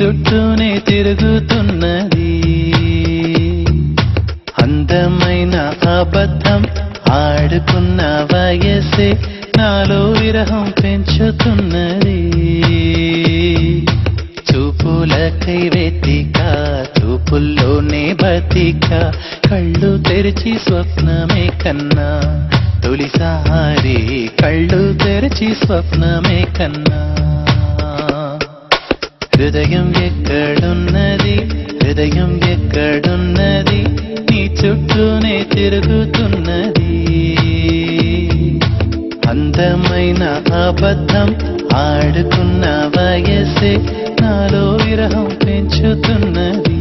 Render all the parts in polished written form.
చుట్టూనే తిరుగుతున్నది. అందమైన అబద్ధం ఆడుకున్న వయసే నాలో విరహం పెంచుతున్నది. చూపులకై వెతిక చూపుల్లోనే బతిక కళ్ళు తెరిచి స్వప్నమే కన్నా తొలిసారి కళ్ళు తెరిచి స్వప్నమే కన్నా. హృదయం ఎక్కడున్నది హృదయం ఎక్కడున్నది నీ చుట్టూనే తిరుగుతున్నది. అందమైన అబద్ధం ఆడుకున్న వయసే నాలో విరహం పెంచుతున్నది.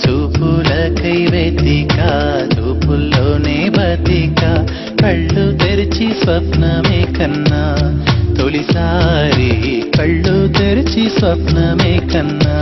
చూపులకై వెతిక చూపుల్లోనే బతిక కళ్ళు తెరిచి స్వప్నమే కన్నా తొలిసారి కళ్ళు తెరిచి స్వప్నమే కన్నా.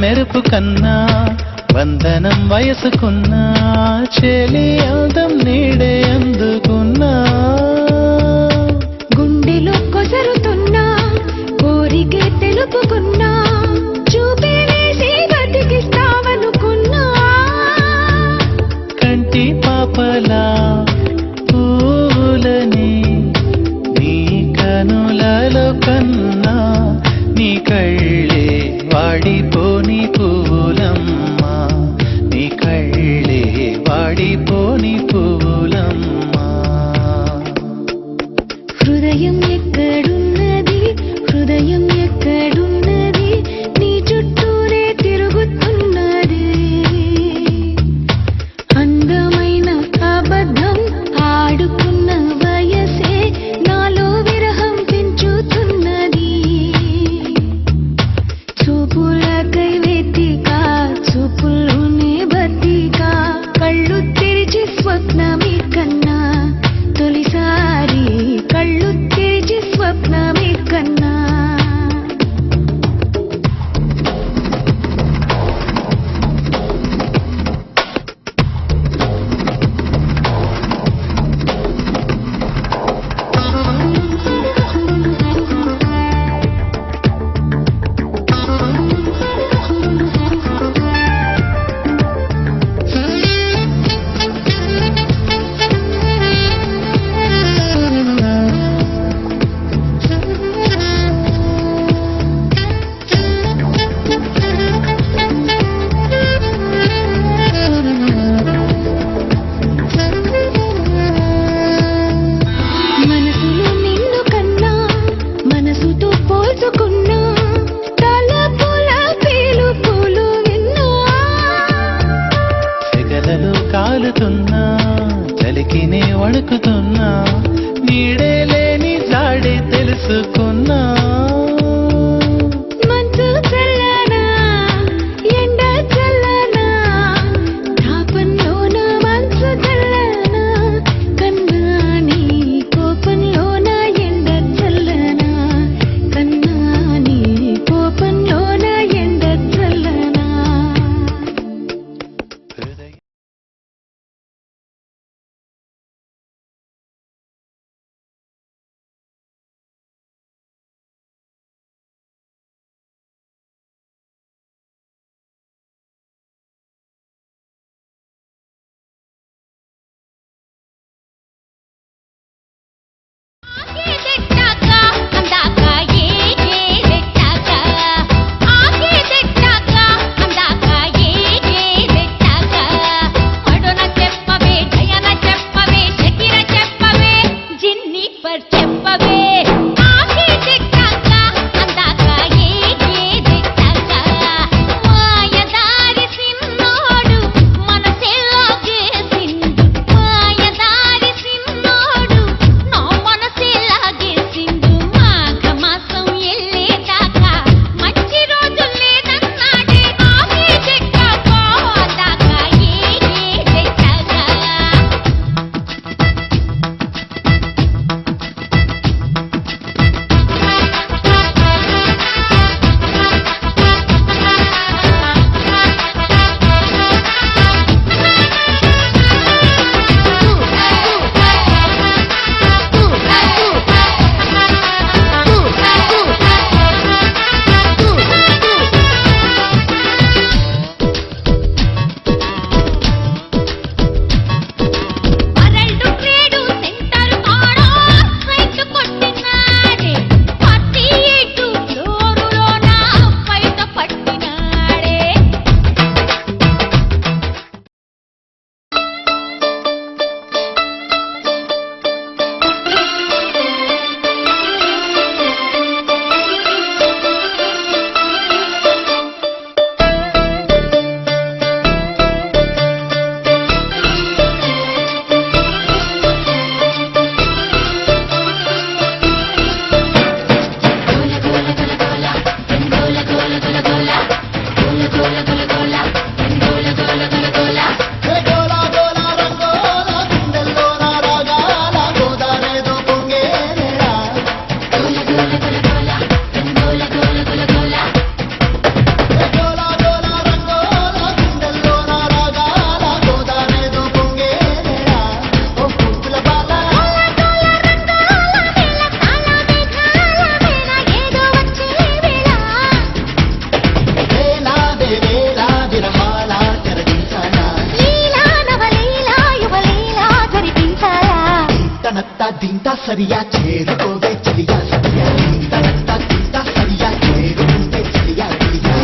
మెరుపు కన్నా వందనం వయసుకున్నా చెలి అందం నీడే అందుకున్నా. గుండెలో కొసరుతున్నా కోరికే తెలుపుకున్నా చూపే వేసి బతికిస్తావనుకున్నా. కంటి పాపలా పూలని నీ కనులలో కన్నా నీ కళ్ళే వాడిపోని పూలమ్మా నీ కళ్ళే వాడిపోని పూలమ్మా. హృదయం ఎక్కడున్నది హృదయం ఎక్కడున్నది నీ చుట్టూనే తిరుగుతున్నది. అందమైన అబద్ధం ఆడుకున్న వయసే నాలో విరహం పెంచుతున్నది. చూపులకై వెతిక చూపుల్లోనే బతిక కళ్ళు తెరిచి స్వప్నమే కన్నా తొలిసారి కళ్ళు తెరిచి స్వప్నమే కన్నా. కాలుతున్నా చలికినే వణుకుతున్నా నీడే లేని జాడే తెలుసుకున్నా. తనత్తా దింతా సరియా చేరుకోవే చలియా సరియా తనత్తా దింతా సరియా చేరుకుంటే చలియా చలియా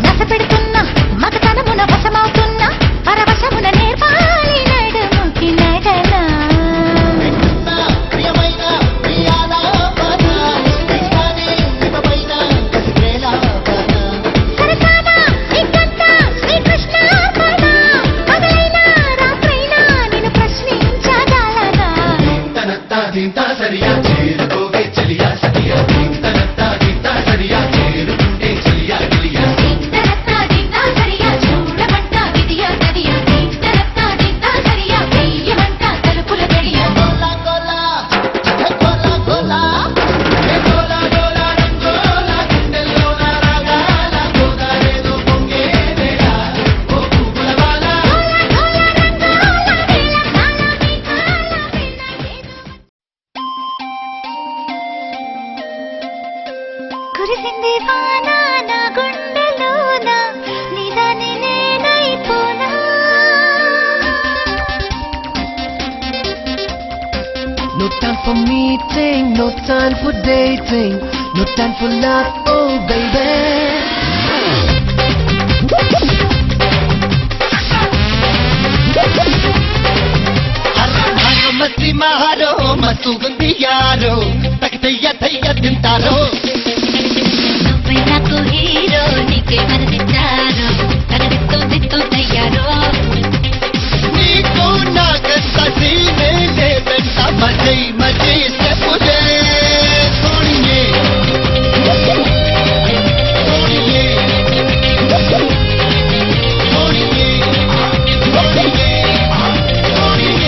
నసపెడుతున్నా మగతనమున వశమవుతున్నా పరవశమున నేర్పాలి నడుముకి నడనా సరసానా నీకంతా శ్రీకృష్ణ అర్పణ పగలైనా రాత్రైనా నిన్ను ప్రశ్నించగలనా తనత్తా దింతా సరియా చేరుకోవే చలియా సరియా తనత్తా దింతా సరియా చేరుకుంటే చలియా చలియా కురిసింది వాన నా గుండెలోన నీదాని నేనైపోనా No time for meeting, no time for dating, no time for love, oh baby. మస్తి మహారో మస్తుగుంది యారో తగితయ్య తయ్య తింటారో నువ్వే నాకు హీరో నీకే మనసిచ్చారు కనదిస్తూ తయ్యారో నీకు నాకంత సీనే లేదంట మజై మజై చెప్పుదే సోనియే సోనియే సోనియే సోనియే సోనియే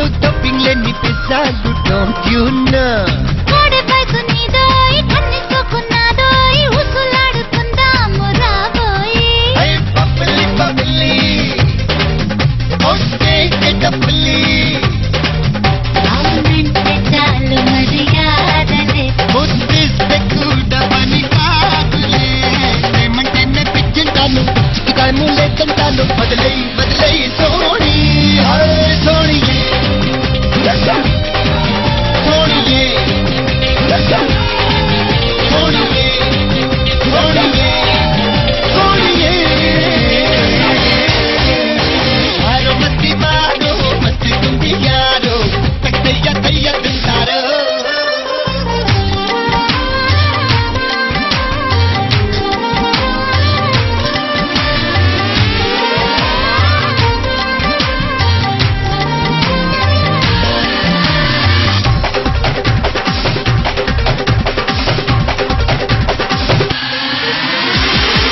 పిజ్జాలు టప్పింగ్ లేని పిజ్జాలు డోంట్ యు నో కోడి పైకు నీదోయ్ కన్ని సోకున్నాదోయ్ ఉసులాడుకుందాము రాబోయ్ ఐ పప్పలి పప్పలి ఓకే కెటపలి అవునంటే చాలు మర్యాదలే ముద్దిస్తే కూడా పని కాదులే ఏమంటేనే పిచ్చింటాను పిచ్చికాయము లేకంటాను వదిలై వదిలై సోని హాయ్ సోనియే సోనియే సోనియే సోనియే సోనియే ఆరో మస్తి మారో మస్తి తుంది యారో తక్కయ్య తయ్య తింటారో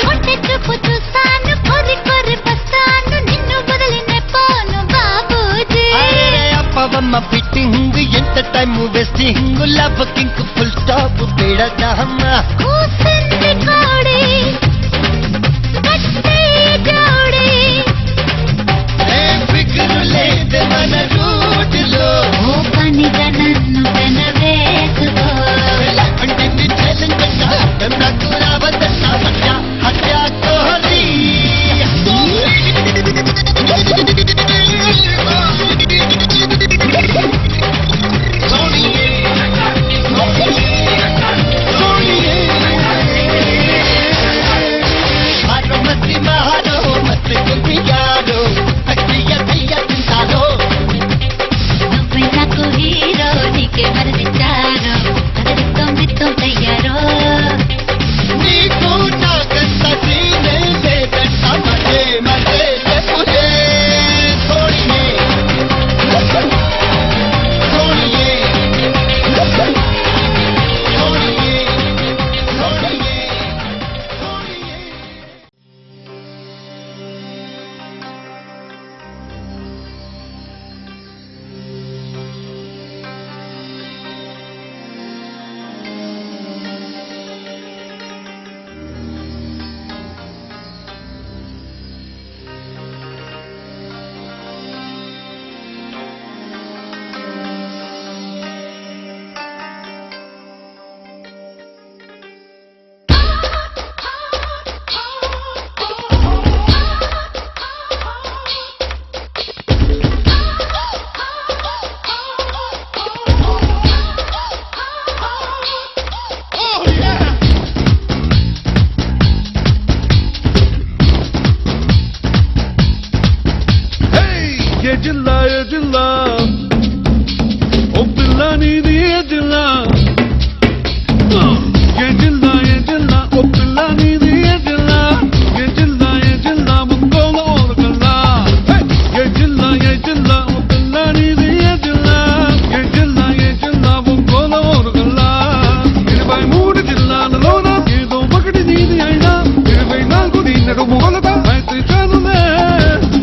ఒంటి చూపు చూస్తాను కొరి కొరి బస్తాను నిన్ను వదిలినే పోను బాబూజీ అరే అప్పవమ్మ ఫిట్టింగ్ ఎంత time wasting love కింక్ full stop పెడదామా కూసింది కోడి కట్టే జోడి ఏ ఫికరు లేదు మన రూట్లో ఓ పనిగా నన్ను వెనవేసుకో అంటే నీ ఛాలెంజ్ నాకు రావద్దన్న హత్య హత్య కోహలి మస్తి మహారో మస్తి కుంపియారో తక్కయ్య తయ్య తింటారో నువ్వే నాకు హీరో నీకే మరదిచ్చాను అదరిత్తం తయ్యారో నీకు నాకంత సీనే లేదంట మదే మదే చెప్పులే సోనియే సోనియే సోనియే సోనియే సోనియే ఏ జిల్లా ఓ పిల్ల నీది ఏ జిల్లా ఏ జిల్లా ఓ పిల్ల నీది ఏ జిల్లా ముంగోల ఓరగల్లా ఏ జిల్లా ఓ పిల్ల నీది ఏ జిల్లా ముంగోల ఓరగల్లా 23 జిల్లాలలోన ఏదో ఒకటి నీది అయినా 24 నీ నడుమూలగా అయితే చాలులే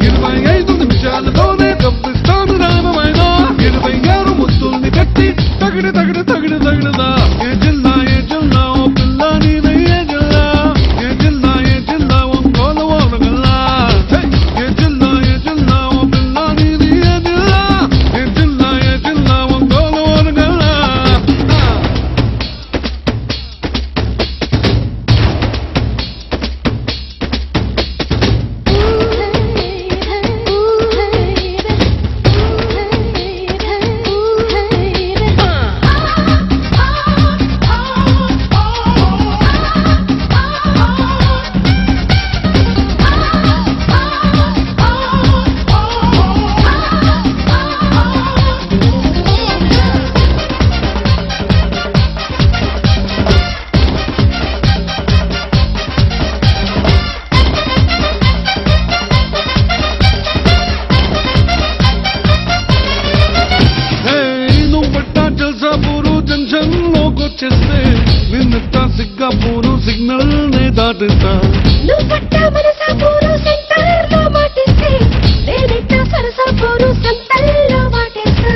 25 నిమిషాలలోనే కప్పిస్తాను రామమైన 26 ముద్దుల్ని కట్టి తగిడదా ఏ జిల్లా ఓ పిల్ల నీది ఏ జిల్లా ఒంగోలు ఓరగల్లా ఏ జిల్లా ఓ పిల్ల నీది ఏ జిల్లా ఒంగోలు ఓరగల్లా వచ్చేస్తే నిన్నట్ట సింగపూరు సిగ్నల్ నే దాటిస్తా నువ్వు పట్టా మనసాపూరు సెంటర్లో మాటిస్తే నేనిట్ట సరసాపూరు సంతల్లో మాటేస్తా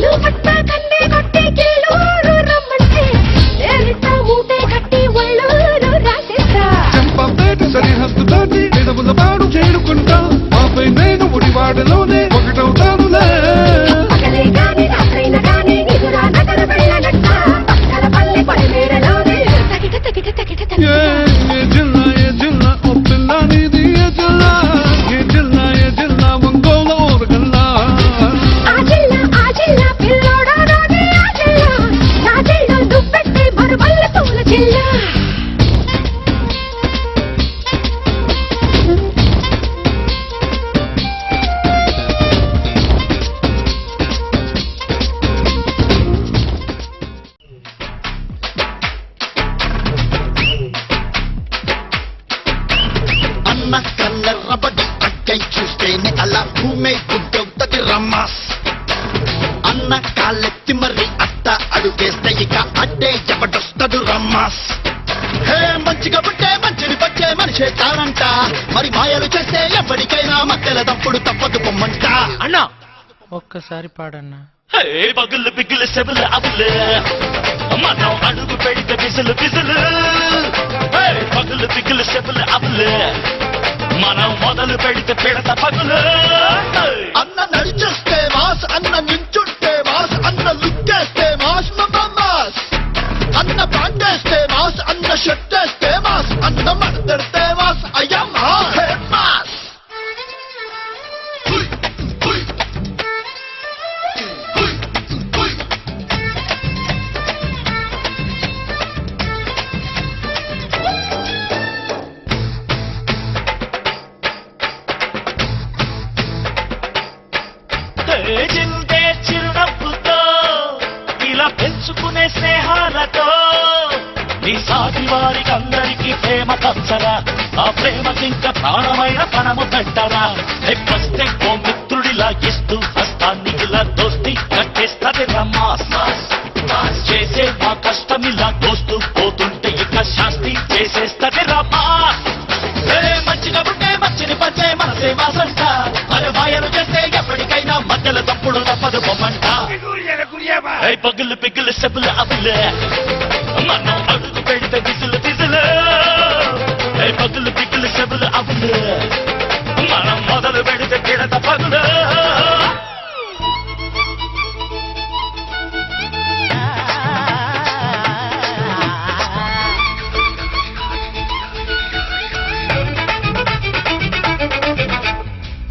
నువ్వు పట్ట కన్నే కొట్టి కిల్లూరు రమ్మంటే నేనిస్తా మూటే కట్టి ఒళ్ళూరు రాసేస్తా. చంపపేట సరిహద్దు దాటి ఎడవుల పాడు చేరుకుంటా ఆపై నేను ఉడివాడలోనే ఒకటవుతానులే. పగలే గాని రాత్రైనా గాని నిదురా నగర వెళ్ళగట్ట పక్కన పల్లె పొడిమేరలోనే తగిట తగిట తగిట ఏ జిల్లా ఓ పిల్ల నీది ఏ జిల్లా ఒంగోలు ఊరగల్లా. ఆ జిల్లా పిల్లోడా నాది ఆ జిల్లా నా జిల్లా దుప్పెట్టి మరుమల్ల పూల జిల్లా. అన్న కన్నెర్రబడి అక్కై చూస్తేనే అలా భూమే గుడ్డవుతది రమ్మాస్. అన్న కాళ్ళెత్తి మరి అట్ట అడుగేస్తే ఇక అడ్డే ఎవడొస్తడు రమ్మాస్. హే మంచిగా పుట్టే మంచిని పచ్చే మనిషే తానంట, మరి మాయలు చేస్తే ఎప్పటికైనా మధ్యల తప్పుడు తప్పదు పొమ్మంట. అన్నా ఒక్కసారి పాడన్నా. హే పగులు పిగులు సెబులు అబులు మనం అడుగు పెడితే బిసులు బిసులు. హే పగులు పిగులు సెబులు అబులు మనం మొదలు పెడితే పెడత పగులు. అన్న నడిచేస్తే మాస్, అన్న నించుంటే మాస్, అన్న లుక్కేస్తే మాస్ మాస్, అన్న ప్యాంటేస్తే మాస్, అన్న షర్ట్ వేస్తే మాస్, అన్న మడతెడితే మాస్, అయ్యా మాస్ మాస్. జిందే చిరునవ్వుతో ఇలా పెంచుకునే స్నేహాలతో నీ సాటి వారికి అందరికీ ప్రేమ పంచరా, ఆ ప్రేమకింక ప్రాణమైన పణము పెట్టరా. ఎక్కస్తే ఓ మిత్రుడిలా ఇస్తూ హస్తాన్ని ఇలా దోస్తి కట్టేస్తది రమ్మాస్. చేసే మా కష్టం ఇలా దోస్తూ పోతుంటే ఇక శాస్తి చేసేస్తది రమ్మాస్. మంచిగా ఉంటే మంచిని పంచే మనసే మాసంట, అరే మాయలు చేస్తే ఎప్పటికైనా మధ్యల తప్పుడు తప్పదు పొమ్మంట. పగులు పిగులు సెబులు అబులు మనం అడుగు పెడితే బిసులు బిసులు. పగులు పిగులు సెబులు అబులు మనం మొదలు పెడితే పిడత పగులు.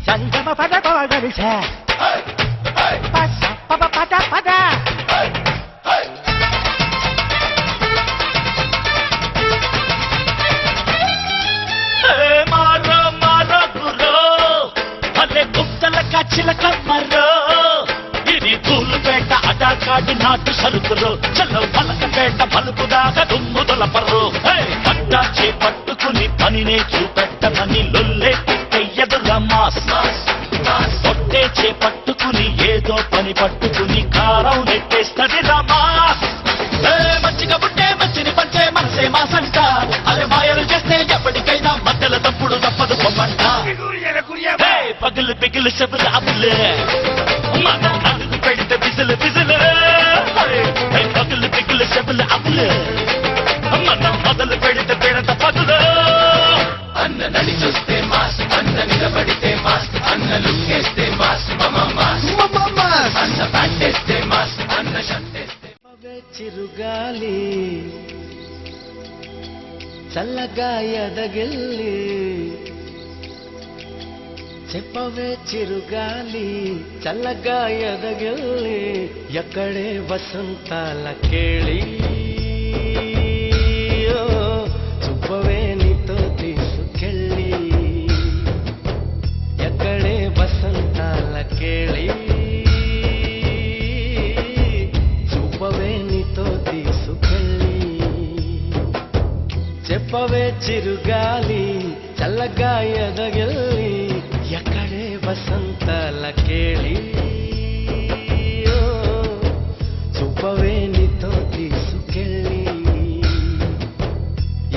సంగమ పద కోగలిసా పస పద పద పద. మారో మారో గురో అల్లే గుప్తల కచ్చిల కమ్మరో, ఇది తూలుపేట అడాకాడి నాటు సరుకురో, చల్లో పలకపేట పలుపు దాకా దుమ్ము దొలపరు. పట్టా చేపట్టుకుని పనినే చూపెట్టమని లొల్లే ఎత్తయ్యదు రమాస్. పొట్టే చేపట్టుకుని ఏదో పని పట్టుకుని కారం నెట్టేస్తది రమాస్. మంచిగా పుట్టే మంచిని పంచే మనసే మాసంట, అరే మాయలు చేస్తే ఎప్పటికైనా మధ్యల తప్పుడు తప్పదు పొమ్మంట. పగులు పిగులు సెబులు అబులు మనం అడుగు పెడితే బిజులు బిజులు. పగులు పిగులు సెబులు అబులు మనం మొదలు పెడితే పెడత పగులు. అన్న నడి చూస్తే మాస్, అన్న నిలబడితే మాస్, అన్న లుక్కేస్తే మాస్ మాస్, అన్న ప్యాంటేస్తే మాస్, అన్న షర్టేస్తే. చిరుగాలి చల్లగా ఎదగిల్లి చెప్పవే చిరుగాలి చల్లగా ఎదగిల్లి ఎక్కడే వసంతాల కేళి. చూపవే నీతో తీసుకెళ్ళి ఎక్కడే వసంతాల కేళి. చూపవే నీతో తీసుకెళ్ళి చెప్పవే చిరుగాలి చల్లగా ఎదగిల్లి ఎక్కడే వసంతాల కేళి. చూపవే నీతో తీసుకెళ్ళి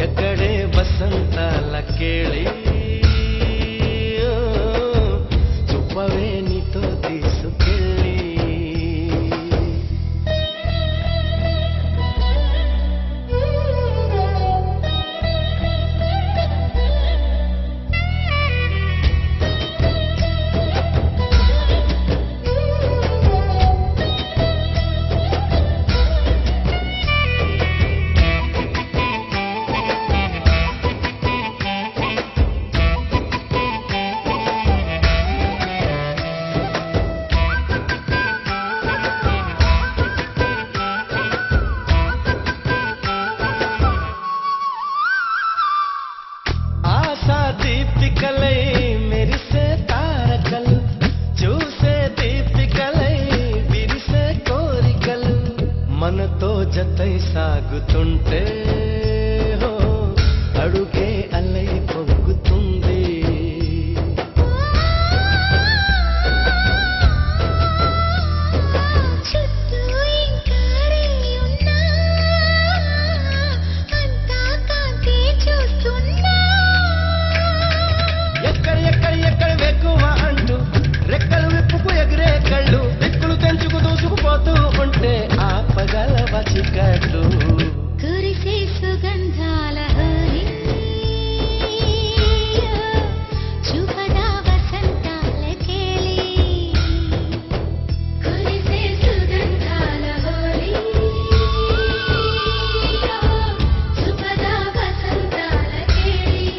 ఎక్కడే వసంతాల కేళి. చూపవే నీతో తీసుకెళ్ళి జతై సాగుతుంటే హో అడుగే అల్లై పొంగుతుంది చుట్టూ ఇంకా రేయున్నా అంతా కాంతి చూస్తున్నా ఎక్కడ వెక్కువ అంటూ రెక్కలు విప్పుకు ఎగిరే కళ్ళు దిక్కులు తెంచుకు దూసుకుపోతూ ఉంటే ఆ పగల వచికట్టు కురిసే సుగంధాల హరి చూపదా వసంతాల కేలి కురిసే సుగంధాల హరి చూపదా వసంతాల కేలి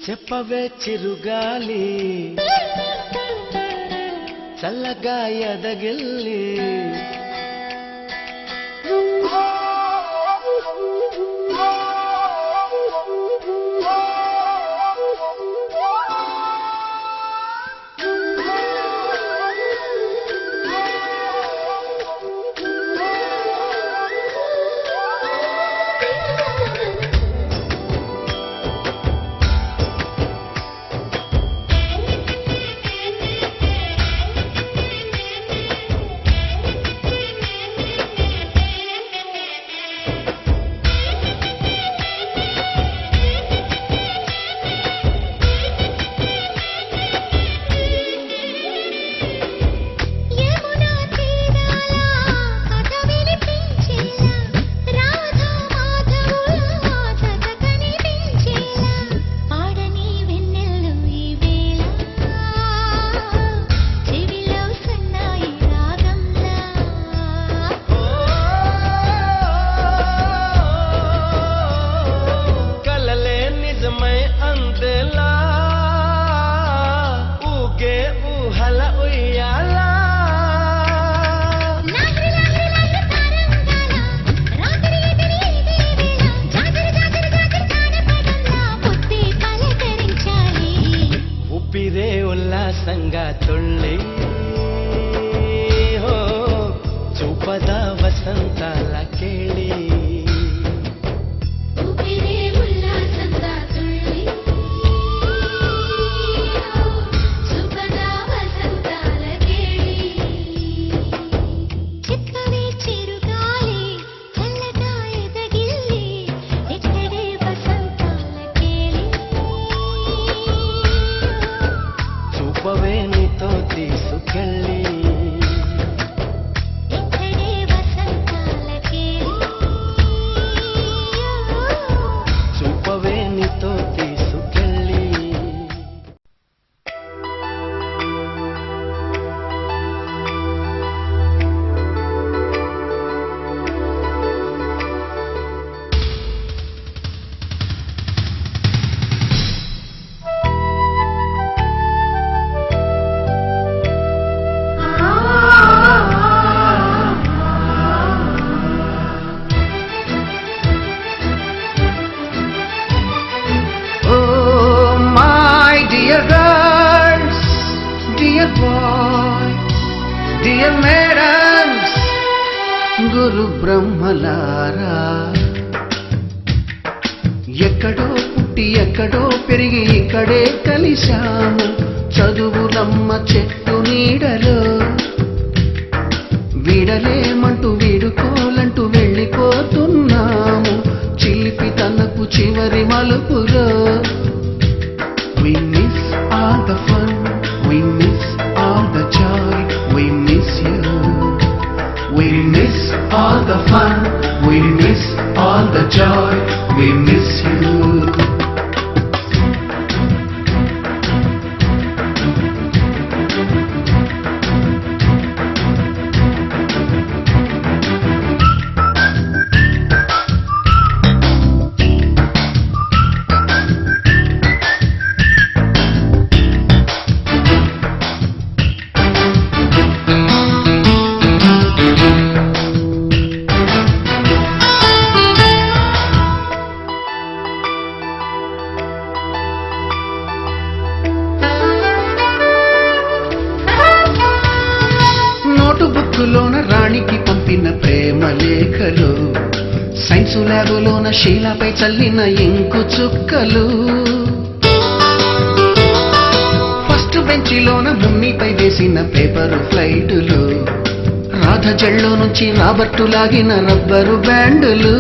చెప్పవే చిరుగాలి చల్లగా ఎదగిల్లి యమునా తీరాల కథ వినిపించేలా రాధా మాధవుల జత కనిపించేలా పాడని వెన్నెల్లు ఈ వేళ చెవిలో సన్నాయి రాగంలా కలలే నిజమై అందేలా ఊగే ఊహల ఉయ్యాలా లాగిరి లాగిరి లాగిరి తారంగాల రాత్రి ఎదిరి ఇదే వేళ జాగరి జాగరి జాగరి జానపదంలా పొత్తి పలకరించాలి ఊపిరే ఉల్లాసంగా తుళ్ళి హో చూపద వసంతాల కేళి ఊపిరే ఉల్లాసంగా తుళ్ళి చూపదా వసంతాల కేళి చిక్కవే చిరుగాలి చల్లగా ఎదగిల్లి ఎక్కడే వసంతాల కేళి చూపవే నీతో తీసుకెళ్ళి ఎక్కడే వసంతాల కేళి చూపవే నీతో తీసుకెళ్ళి Oh, my dear girls, dear boys, dear madams, గురు బ్రహ్మలారా ఎక్కడో పుట్టి ఎక్కడో పెరిగి ఇక్కడే కలిశాము చదువులమ్మ చెట్టు నీడలో వీడలేమంటూ వీడుకోలంటూ వెళ్ళిపోతున్నాము చిలిపి తనకు చివరి మలుపులో We miss all the fun, we miss all the joy, we miss you. We miss all the fun, we miss all the joy, we miss you. బుక్కులోన రాణికి పంపిన ప్రేమ లేఖలు, సైన్సు ల్యాబులోన శీలపై చల్లిన ఇంకు చుక్కలు, ఫస్ట్ బెంచిలోన మున్నిపై వేసిన పేపరు ఫ్లైటులు, రాధ జల్లో నుంచి రాబర్టు లాగిన rubber బ్యాండులు,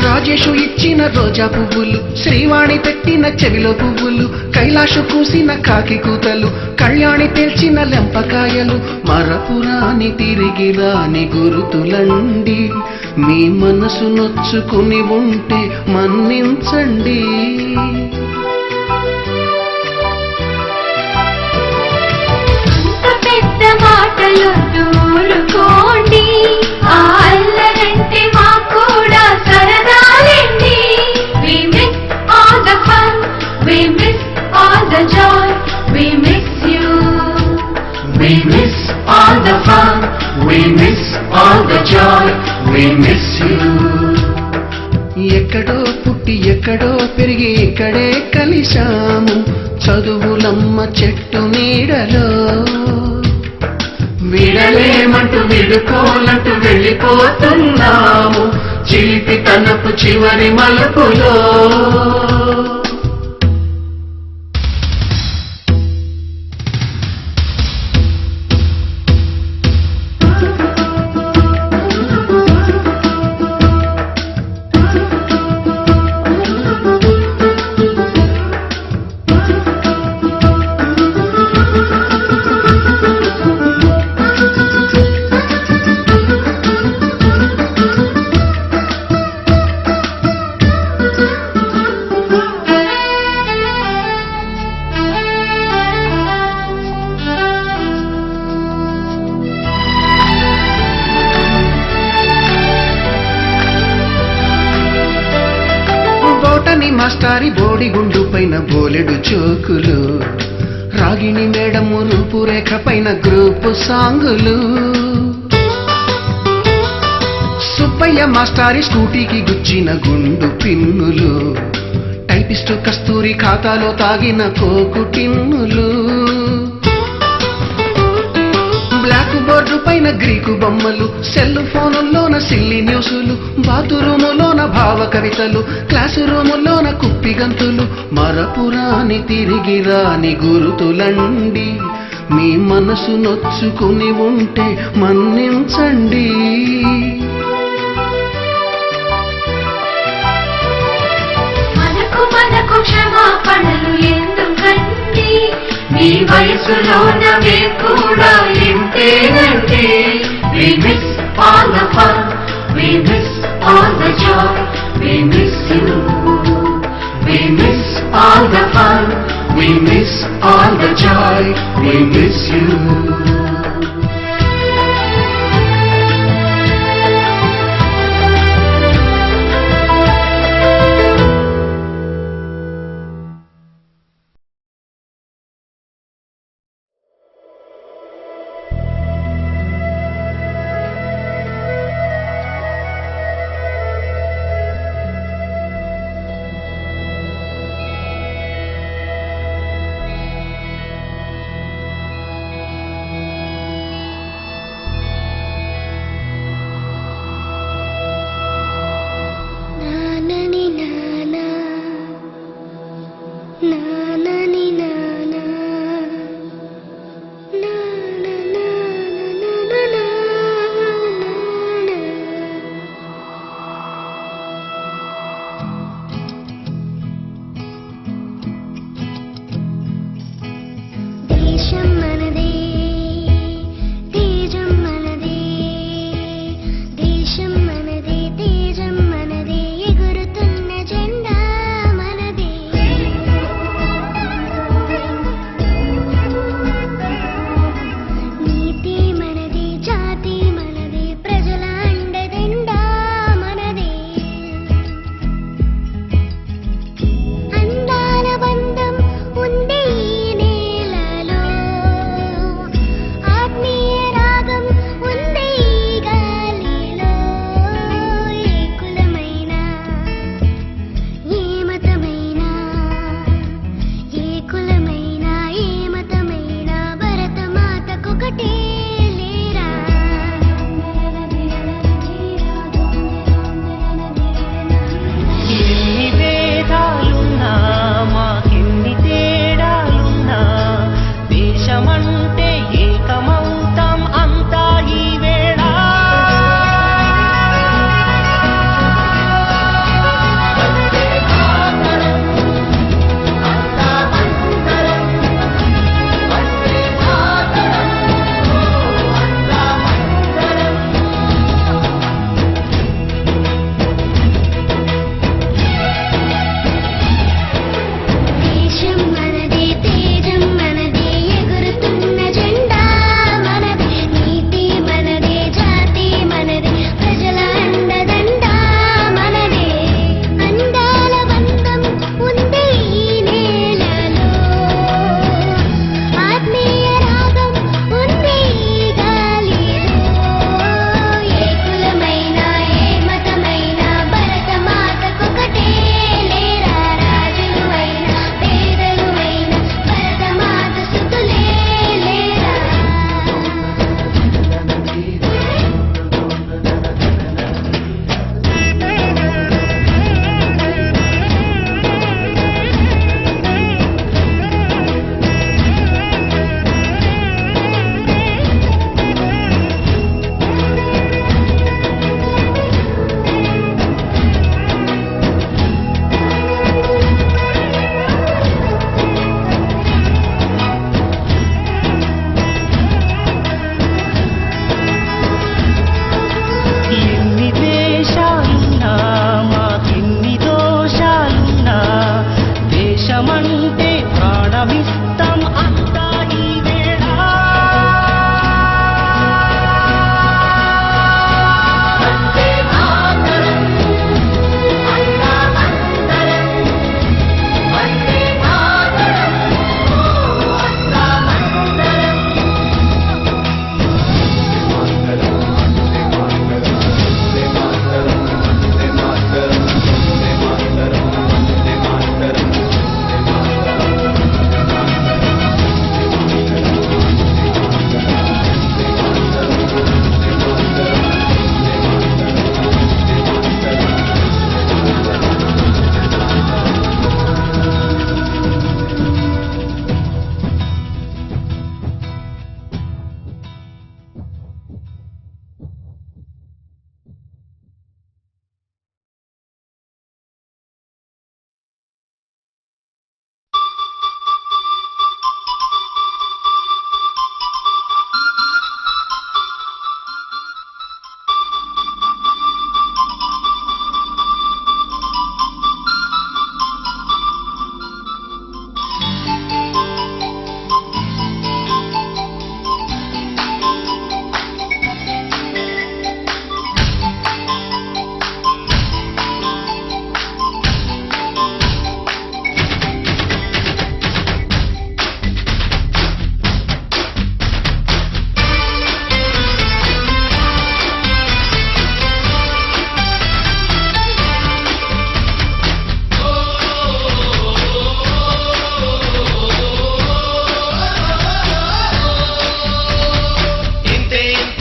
Rajesh ఇచ్చిన రోజా పువ్వులు, శ్రీవాణి పెట్టిన చెవిలో పువ్వులు, కైలాషు కూసిన కాకి కూతలు, కళ్యాణి పేల్చిన లెంపకాయలు, మరపురాని తిరిగి రాని గురుతులండి. మీ మనసు నొచ్చుకుని ఉంటే మన్నించండి. పెద్ద మాటలు దూరుకోండి, ఆ అల్లరంటే మాకు కూడా సరదాలండి. We miss all the fun, we miss all the joy, we miss you. We miss all the fun, we miss all the joy, we miss you. ఎక్కడో పుట్టి ఎక్కడో పెరిగి ఇక్కడే కలిశాము, చదువులమ్మ చెట్టు నీడలో. విడలేమంటూ విడుకోలంటూ వెళ్ళిపోతున్నాము, చిలిపి తనపు చివరి మలుపులో. బోటని మాస్టారి బోడిగుండు పైన బోలెడు చోకులు, రాగిణి మేడము రూపురేఖ పైన గ్రూపు సాంగులు, సుబ్బయ్య మాస్టారి స్కూటీకి గుచ్చిన గుండు పిన్నులు, టైపిస్టు కస్తూరి ఖాతాలో తాగిన కోకు టిన్నులు, బ్లాక్ బోర్డు పైన గ్రీకు బొమ్మలు, సెల్ ఫోనుల్లోన సిల్లి న్యూసులు, బాతురూములోన భావ కవితలు, క్లాసు రూములోన కుప్పి గంతులు, మరపురాని తిరిగి రాని గురుతులండి. మీ మనసు నొచ్చుకుని ఉంటే మన్నించండి. మనకు క్షమాపణలు ఎందుకండి, మీ వయసులోన మేము కూడా ఇంతేనండి. We miss all the fun, we miss all the joy, we miss you. We miss all the fun, we miss all the joy, we miss you.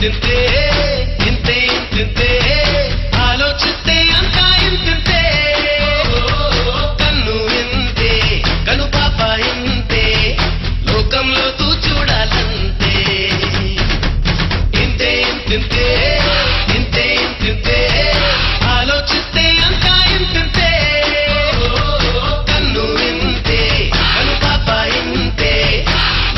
ఇంతింతే ఇంతే ఇంతింతే ఆలోచిస్తే అంతా ఇంతింతే కన్ను ఇంతే కను పాప ఇంతే లోకంలో తూ చూడాలంతే ఇంతే ఇంతింతే ఇంతే ఇంతింతే ఆలోచిస్తే అంతా ఇంతింతే కన్ను ఇంతే కను పాప ఇంతే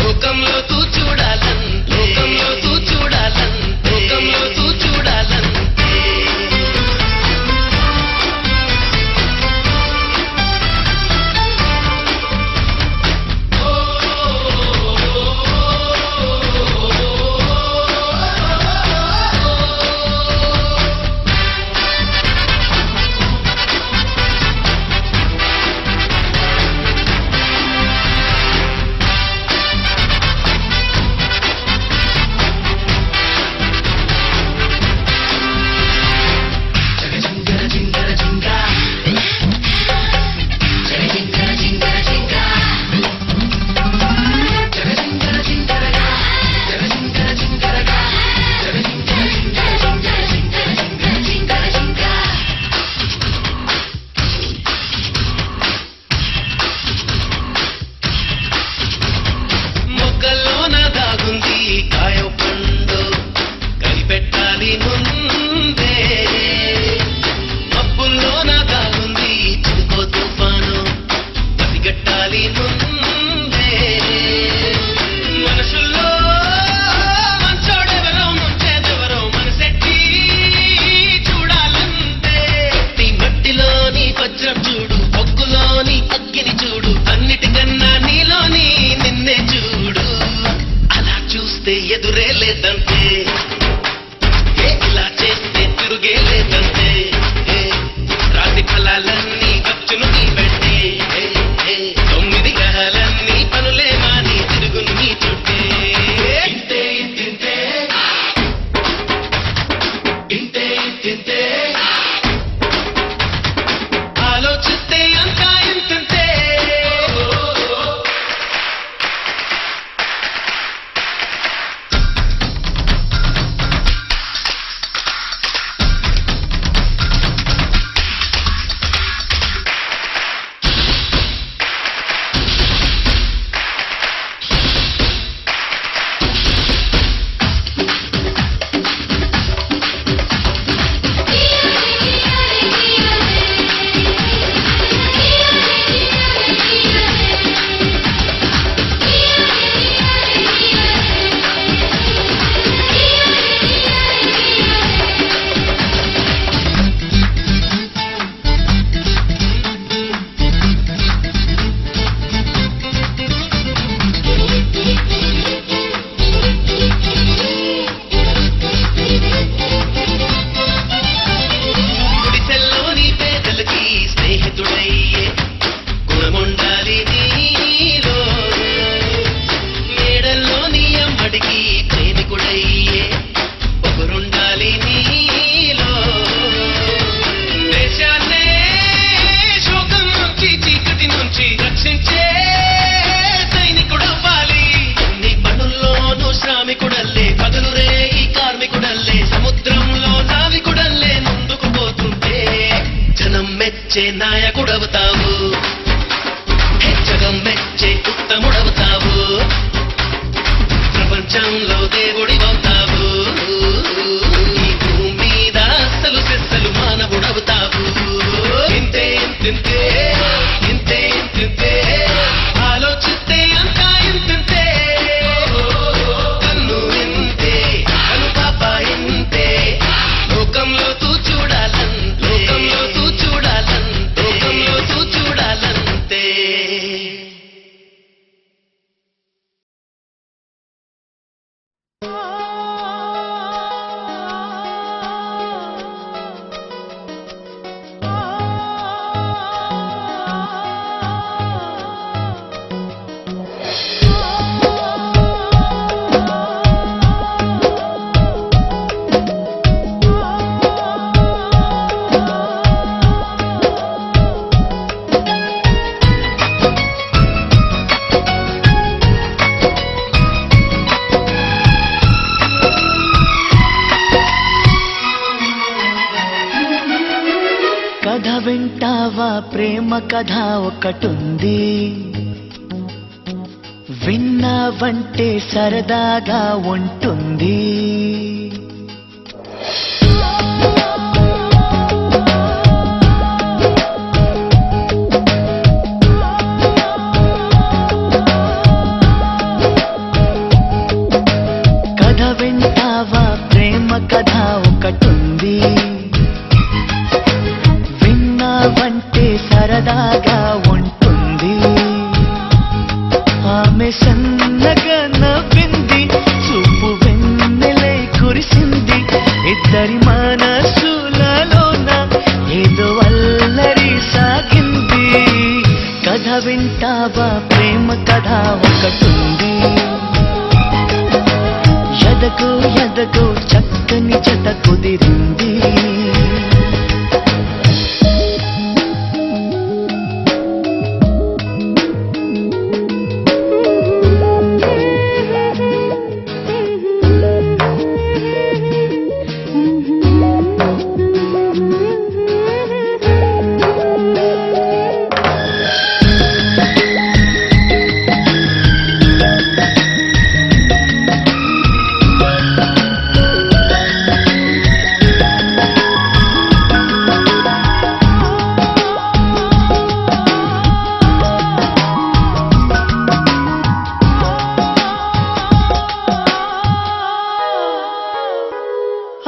లోకంలో తూ చూడాలంతే లోకంలో తూ చూడాలంతే లోకంలో తూ చూడాలంతే మొక్కల్లోన దాగుంది కాయ పండు కనిపెట్టాలి ముందే మబ్బుల్లోన దాగుంది చిరుకో తుఫాను పసిగట్టాలి ముందే మనుషుల్లో మంచోడెవరో ముంచేదెవరో మనసెట్టి చూడాలంతే నీ మట్టిలోని వజ్రం చూడు పొగ్గులోని అగ్గిని చూడు అన్నిటికన్నా నీలోని నిన్నే చూడు అలా చూస్తే ఎదురే లేదంతే ఇలా చేస్తే తిరుగే లేదంతే రాతి ఫలాలన్నీ ఖర్చును నీ పెట్టే 9 గ్రహాలన్నీ పనులే మాని తిరుగును నీ చుట్టే ఇంతే ఇంతే ఇంతే ఇంతే ఆలోచిస్తే అంతా ఇంతే గుడిసెల్లోని పేదలకి స్నేహితుడయ్యే గుణముండాలి నీలో మేడల్లోని అమ్మడికి ప్రేమికుడయ్యే పొగరుండాలి నీలో దేశాన్నే శోకం నుంచి చీకటి నుంచి రక్షించే సైనికుడవ్వాలి నీ పనుల్లోనూ శ్రామికుడల్లే పగలు రే ఈ కార్మికుడల్లే సముద్రంలో నావికుడల్లే ముందుకు పోతుంటే జనం మెచ్చే నాయకుడవుతావు జగం మెచ్చే ఉత్తముడవుతావు ప్రపంచంలో దేవుడివవుతావు ఈ భూమి మీద అస్సలు సెస్సలు మానవుడవుతావు ఇంతే ఇంతే ఇంతే ఇంతే ఆలోచిస్తే అంతా ఇంతే కన్ను ఇంతే కను పాప ఇంతే లోకంలో తూ చూడాలంతే లోకంలో తూ చూడాలంతే లోకంలో తూ చూడాలంతే వింటావా ప్రేమ కథ ఒకటుంది, విన్నావంటే సరదాగా ఉంటుంది. కథ వింటావా ప్రేమ కథ ఒకటుంది, విన్నావంటే సరదాగా ఉంటుంది. ఆమె సన్నగా నవ్వింది, చూపు వెన్నెలై కురిసింది. ఇద్దరి మనసులలోన ఏదో అల్లరి సాగింది. కథ వింటావా ప్రేమ కథ ఒకటుంది, ఎదకు ఎదకు చక్కని జత కుదిరింది.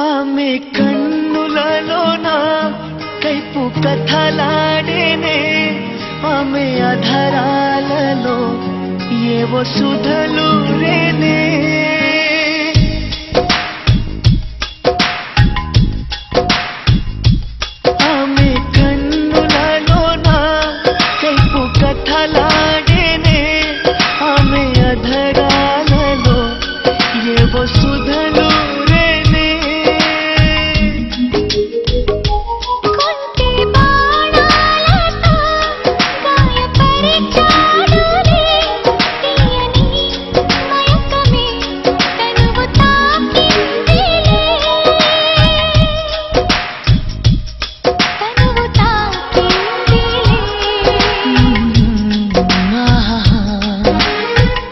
ఆమె కన్నులలోన కైపు కథలాడేనే, ఆమె అధరాలలో ఏవో సుధలు రేనే. ఆమె కన్నులలోన కైపు కథలాడేనే, ఆమె అధరాలలో ఏవో సుధలు రేనే. కొంటె బాణాలతో గాయపరిచాడులే, తీయని మయకమే తనువు తాకిందిలే, తనువు తాకిందిలే.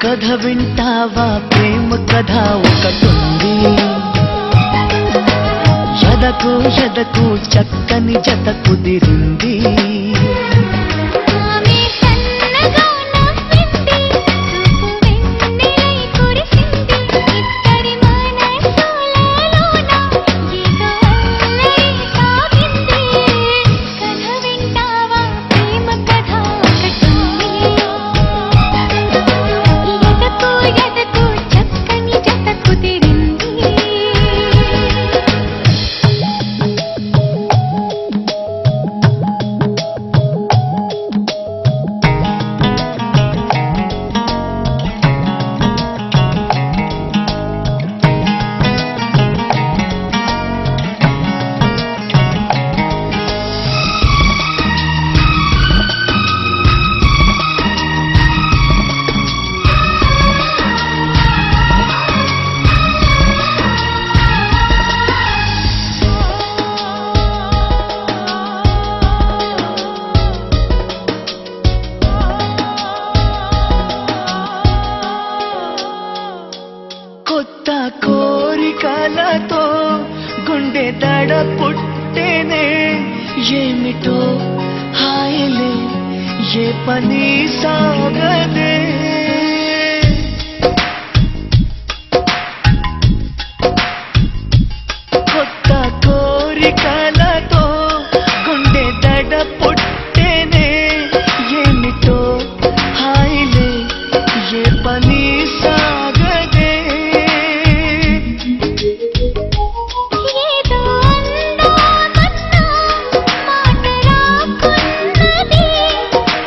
కథ వింటావా ప్రేమ కథ ఒకటుంది, ఎదకు ఎదకు చక్కని జత కుదిరింది. ఆమె సన్నగా నవ్వింది, చూపు వెన్నెలై కురిసింది. ఇద్దరి మనసులలోన ఏదో అల్లరి సాగింది. కథ వింటావా ప్రేమ కథ ఒకటుంది, ఎదకు ఎదకు చక్కని జత కుదిరింది. కొత్త కోరికలతో గుండె దడ పుట్టేనే, ఏమిటో హాయిలే ఏ పని సాగదే. కొత్త కోరికలతో గుండె దడ పుట్టేనే, ఏమిటో హాయిలే ఏ పని సాగదే. ఏదో అందామన్నా మాట రాకున్నది,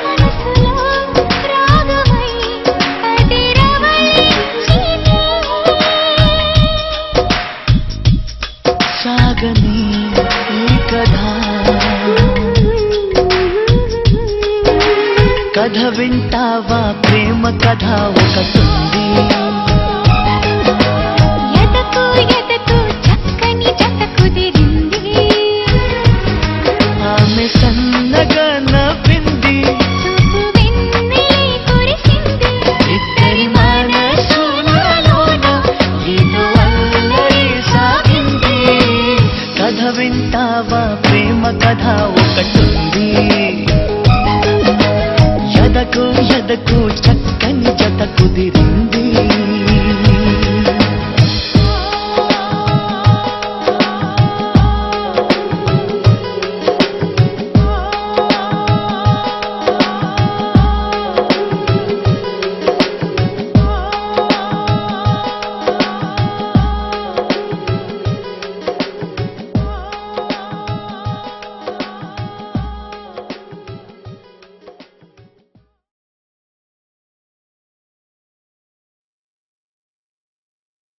మనసులో రాగమై అదిరవళించింది. సాగని ఈ కథ, కథ వింటావా ప్రేమ కథ ఒకటుంది, ఎదకు ఎదకు చక్కని జత కుదిరింది. ఆమె సన్న కథ ఒకటుంది ఎదకు ఎదకు చక్కని జత కుదిరింది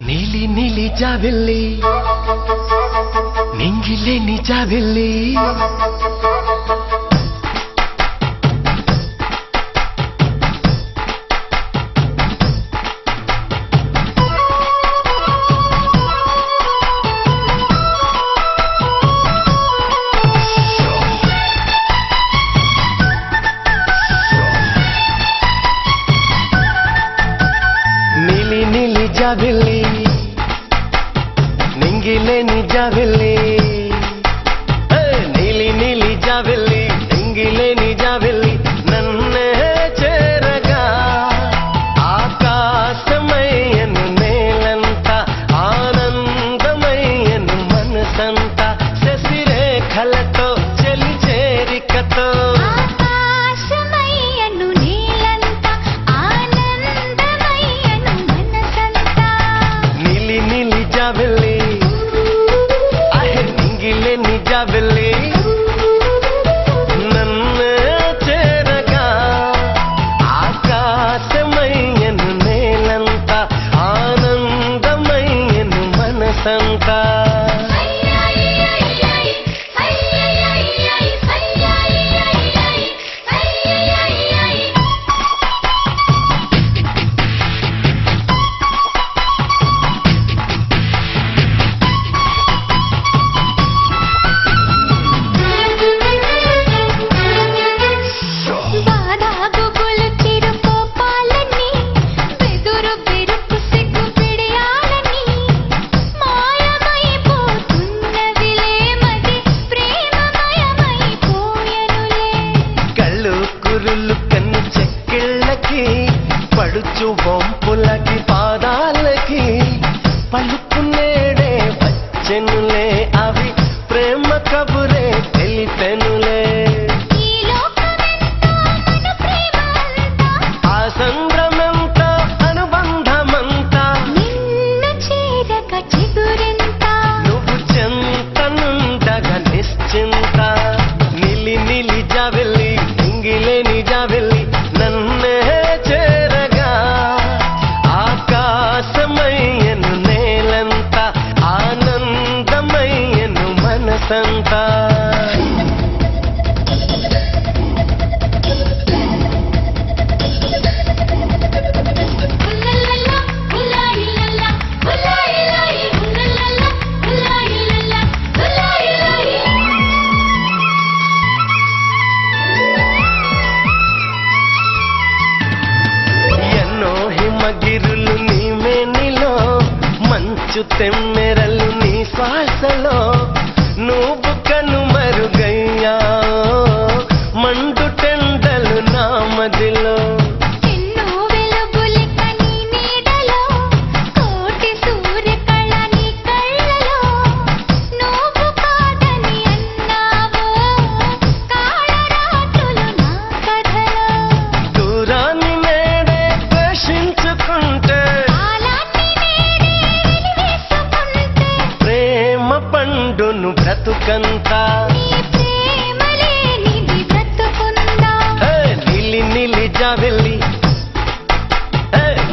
నీలి నీలి జాబిల్లి నింగిలే నిజాబిల్లి నీలి నీలి జాబిల్లి నింగిలే నిజాబిల్లి నీలి నీలి జాబిల్లి నింగిలే నిజాబిల్లి నన్నే చేరగా ఆకాశమయ్యను నేలంత ఆనందమయ్యను మనసంతా శశిరేఖలతో చెలి చేరికతో ఆకాశమయ్యను నీలంత ఆనందమయ్యను మనసంతా నీలి నీలి జాబిల్లి నింగిలే నిజాబిల్లి నన్ను చేరగా ఆకాశమయ్యను నేలంత ఆనందమయ్యను మనసంతా బాధాగుగులు చిరుకోపాలని బెదురు బెరుకు సిగ్గు పిడియాలని మాయమైపోతున్నవిలే మది ప్రేమమయమైపోయెనులే కళ్ళు కురులు కన్ను చెక్కిళ్ళకి పడుచు వంపులకి పాదాలకి పలుకు నేడే వచ్చెనులే అవి ప్రేమ కబురే తెలిపెనులే ఈ లోకమెంతో మన ప్రేమ అంతా ఆ సంద్రమంతా అనుబంధమంతా నిన్ను చేరక చిగురింత నువ్వు చెంతనుండగా నిశ్చింత నిలి నిలి జాబిల్లి నింగిలే నిజాబిల్లి నన్నే చేరగా ఆకాశమయ్యను నేలంత ఆనందమయ్యను మనసంతా ఉల్లల్లల్లా ఉల్లాయిల్లల్లా ఉల్లాయిల్లాయి ఉల్లల్లల్లా ఉల్లాయిల్లల్లా ఉల్లాయిల్లాయి ఎన్నో హిమగిరులు నీ మేనిలో మంచు తెమ్మెరలు నీ శ్వాసలో నువ్వు కనుమరుగయ్యా మండు టెండలు నా మదిలో ఎన్నో వెలుగులిక నీ నీడలో కోటి సూర్యకళ నీ కళ్ళలో నువ్వు కాదని అన్నావో కాళరాత్రులు నా కథలో దూరాన్ని నేడే ద్వేషించుకుంటే కాలాన్ని నేడే వెలివేసుకుంటే ప్రేమ పండును బ్రతుకంతా నీ ప్రేమ లేనిది బ్రతుకుందా నిలి నిలి జాబిల్లి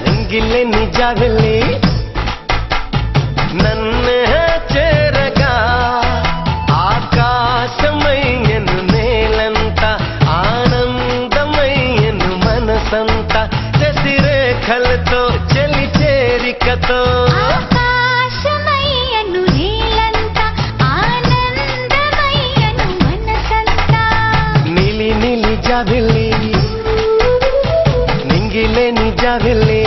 నింగిలే నిజాబిల్లి నన్ను చేరగా ఆకాశమయ్యను నేలంత ఆనందమయ్యను మనసంతా శశిరేఖలతో చెలి చేరికతో ఆకాశమయ్యను నీలంత ఆనందమయ్యను మనసంతా నీలి నీలి జాబిల్లి నింగిలే నిజాబిల్లి